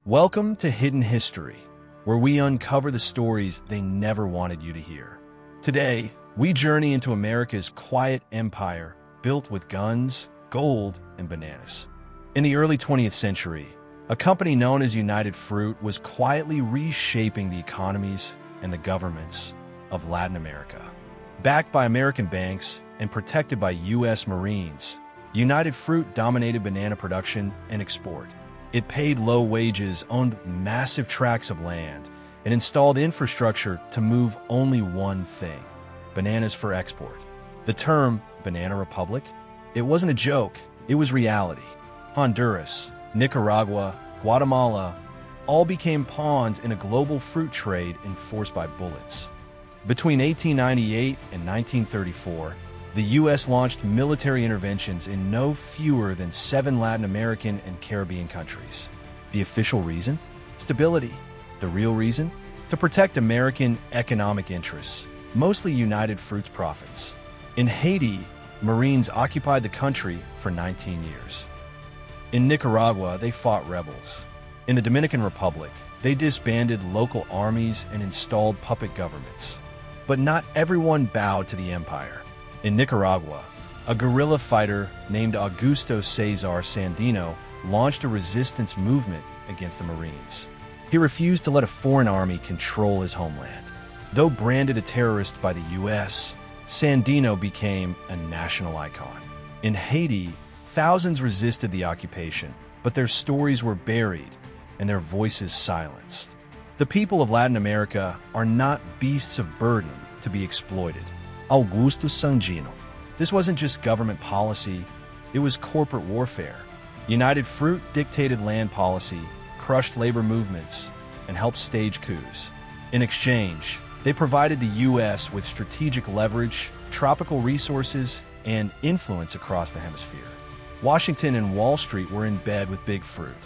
Welcome to Hidden History, where we uncover the stories they never wanted you to hear. Today, we journey into America's quiet empire built with guns, gold, and bananas. In the early 20th century, a company known as United Fruit was quietly reshaping the economies and the governments of Latin America. Backed by American banks and protected by U.S. Marines, United Fruit dominated banana production and export. It paid low wages, owned massive tracts of land, and installed infrastructure to move only one thing: bananas for export. The term Banana Republic? It wasn't a joke, it was reality. Honduras, Nicaragua, Guatemala all became pawns in a global fruit trade enforced by bullets. Between 1898 and 1934, the U.S. launched military interventions in no fewer than 7 Latin American and Caribbean countries. The official reason? Stability. The real reason? To protect American economic interests, mostly United Fruit's profits. In Haiti, Marines occupied the country for 19 years. In Nicaragua, they fought rebels. In the Dominican Republic, they disbanded local armies and installed puppet governments. But not everyone bowed to the empire. In Nicaragua, a guerrilla fighter named Augusto Cesar Sandino launched a resistance movement against the Marines. He refused to let a foreign army control his homeland. Though branded a terrorist by the U.S., Sandino became a national icon. In Haiti, thousands resisted the occupation, but their stories were buried and their voices silenced. The people of Latin America are not beasts of burden to be exploited. Augusto Sandino. This wasn't just government policy, it was corporate warfare. United Fruit dictated land policy, crushed labor movements, and helped stage coups. In exchange, they provided the U.S. with strategic leverage, tropical resources, and influence across the hemisphere. Washington and Wall Street were in bed with Big Fruit,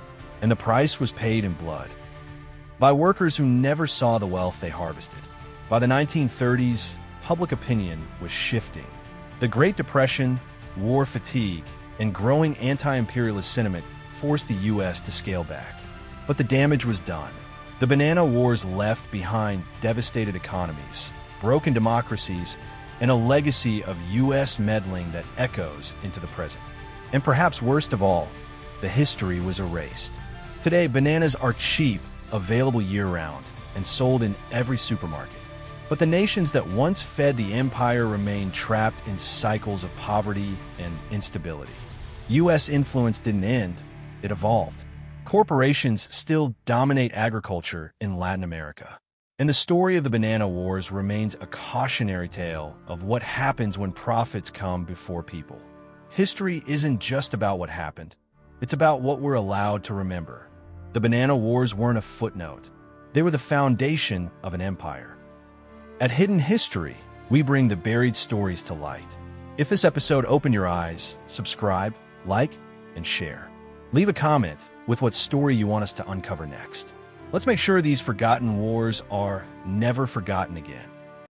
and the price was paid in blood. By workers who never saw the wealth they harvested. By the 1930s, public opinion was shifting. The Great Depression, war fatigue, and growing anti-imperialist sentiment forced the U.S. to scale back. But the damage was done. The banana wars left behind devastated economies, broken democracies, and a legacy of U.S. meddling that echoes into the present. And perhaps worst of all, the history was erased. Today, bananas are cheap, available year-round, and sold in every supermarket. But the nations that once fed the empire remain trapped in cycles of poverty and instability. U.S. influence didn't end, it evolved. Corporations still dominate agriculture in Latin America. And the story of the banana wars remains a cautionary tale of what happens when profits come before people. History isn't just about what happened, it's about what we're allowed to remember. The banana wars weren't a footnote, they were the foundation of an empire. At Hidden History, we bring the buried stories to light. If this episode opened your eyes, subscribe, like, and share. Leave a comment with what story you want us to uncover next. Let's make sure these forgotten wars are never forgotten again.